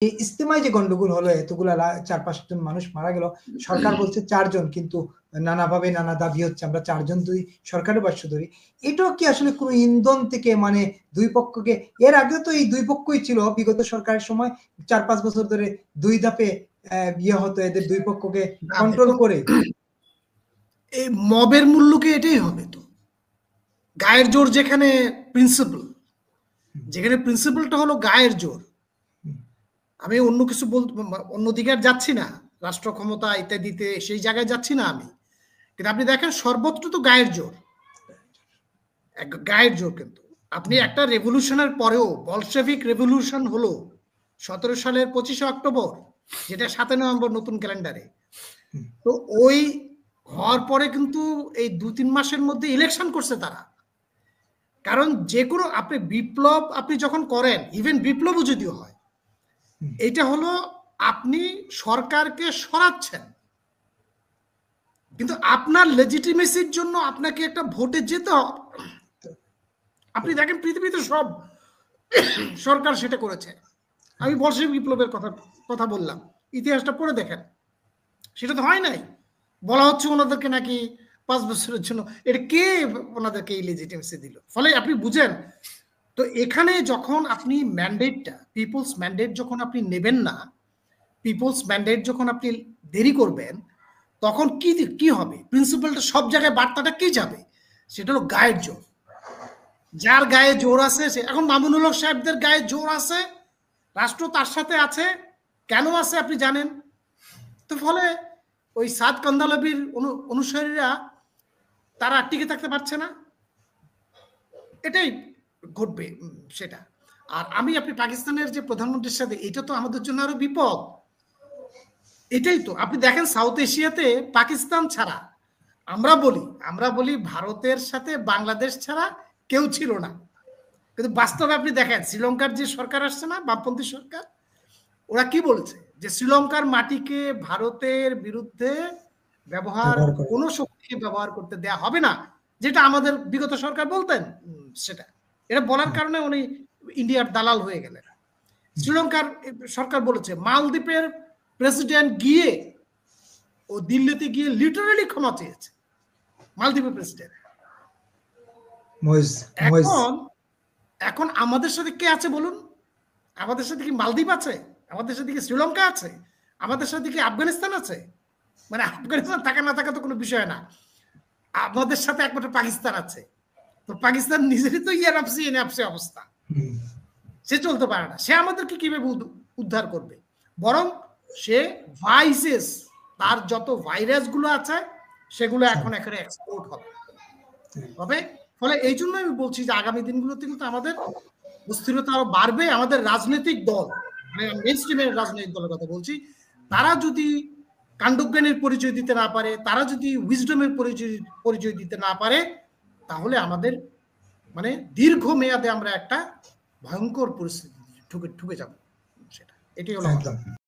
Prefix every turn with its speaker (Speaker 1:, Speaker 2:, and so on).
Speaker 1: এই ইস্তেমায় যে গন্ডগোল হলো, এতগুলা ৪-৫ জন মানুষ মারা গেল। সরকার বলছে ৪ জন, কিন্তু নানাভাবে নানা দাবি হচ্ছে আমরা ৪ জন সরকারের ভাষ্য ধরি। এটাও কি আসলে কোন ইন্ধন থেকে, মানে ২ পক্ষকে, এর আগেও তো এই ২ পক্ষই ছিল বিগত সরকারের সময় ৪-৫ বছর ধরে ২ ধাপে হতো এদের ২ পক্ষকে কন্ট্রোল করে।
Speaker 2: এই মবের মূল্য কি এটাই হবে তো? গায়ের জোর যেখানে প্রিন্সিপাল, যেখানে প্রিন্সিপালটা হলো গায়ের জোর। আমি অন্য কিছু অন্যদিকে আর যাচ্ছি না, রাষ্ট্র ক্ষমতা ইত্যাদিতে সেই জায়গায় যাচ্ছি না আমি, কিন্তু আপনি দেখেন সর্বত্র তো গায়ের জোর, গায়ের জোর। কিন্তু আপনি একটা রেভলিউশনের পরেও, বলশেভিক রেভলিউশন হলো 17 সালের 25 অক্টোবর, যেটা 7 নভেম্বর নতুন ক্যালেন্ডারে। তো ওই হওয়ার পরে কিন্তু এই 2-3 মাসের মধ্যে ইলেকশন করছে তারা। কারণ যে কোনো আপনি বিপ্লব আপনি যখন করেন, ইভেন বিপ্লবও যদিও হয়, এটা হলো আপনি সরকারকে সরাচ্ছেন, কিন্তু আপনার লেজিটিমেসির জন্য আপনাকে একটা ভোটে যেতে হবে। আপনি দেখেন পৃথিবীতে সব সরকার সেটা করেছে। আমি বলশেভিক বিপ্লবের কথা বললাম, ইতিহাসটা পড়ে দেখেন, সেটা তো হয় নাই। বলা হচ্ছে ওনাদেরকে নাকি 5 বছরের জন্য, এটা কে ওনাদেরকে এই লেজিটিমেসি দিল? ফলে আপনি বুঝেন তো এখানে যখন আপনি ম্যান্ডেটটা, পিপলস ম্যান্ডেট যখন আপনি নেবেন না, পিপলস ম্যান্ডেট যখন আপনি দেরি করবেন, তখন কি হবে? প্রিন্সিপালটা সব জায়গায় বার্তাটা কি যাবে? সেটা হলো গায়ের জোর। যার গায়ে জোর আছে সে, এখন মামুনুল হক সাহেবদের গায়ে জোর আছে, রাষ্ট্র তার সাথে আছে। কেন আছে আপনি জানেন তো? ফলে ওই সাদ কান্দালাবির অনুসারীরা তারা টিকে থাকতে পারছে না, এটাই ঘটবে সেটা। আর আপনি পাকিস্তানের যে প্রধানমন্ত্রীর সাথে, এটা তো আমাদের জন্য আরো বিপদ। এটাই তো আপনি দেখেন সাউথ এশিয়াতে পাকিস্তান ছাড়া, আমরা বলি ভারতের সাথে বাংলাদেশ ছাড়া কেউ ছিল না, কিন্তু বাস্তবে আপনি দেখেন শ্রীলঙ্কার যে সরকার আসছে না, বামপন্থী সরকার, ওরা কি বলছে যে শ্রীলঙ্কার মাটিকে ভারতের বিরুদ্ধে কোনো শক্তিকে ব্যবহার করতে দেয়া হবে না, যেটা আমাদের বিগত সরকার বলতেন। সেটা এটা বলার কারণে উনি ইন্ডিয়ার দালাল হয়ে গেলেন। শ্রীলঙ্কার সরকার বলেছে, মালদ্বীপের প্রেসিডেন্ট গিয়ে ও দিল্লিতে গিয়ে লিটারালি ক্ষমা চেয়েছে, মালদ্বীপের প্রেসিডেন্ট। এখন আমাদের সাথে কে আছে বলুন? আমাদের সাথে কি মালদ্বীপ আছে? আমাদের সাথে কি শ্রীলঙ্কা আছে? আমাদের সাথে কি আফগানিস্তান আছে? মানে আফগানিস্তান থাকা না থাকা তো কোনো বিষয় না, আমাদের সাথে একমাত্র পাকিস্তান আছে। তো পাকিস্তান নিজেরই তো ইয়ারআপসি এনআপসি অবস্থা, সে চলতে পারে না। সে আমাদেরকে কিভাবে উদ্ধার করবে? বরং সে ভাইসেস, তার যত ভাইরাস গুলো আছে সেগুলো এখন এখানে এক্সপোর্ট হবে। ফলে এই জন্য আমি বলছি যে আগামী দিনগুলোতে কিন্তু আমাদের অস্থিরতা আরো বাড়বে। আমাদের রাজনৈতিক দল, মানে মেইনস্ট্রিমের রাজনৈতিক দলের কথা বলছি, তারা যদি কাণ্ডজ্ঞানের পরিচয় দিতে না পারে, তারা যদি উইজডমের পরিচয় দিতে না পারে, তাহলে আমাদের মানে দীর্ঘ মেয়াদে আমরা একটা ভয়ঙ্কর পরিস্থিতি ঢুকে যাব। সেটা এটাই হলো।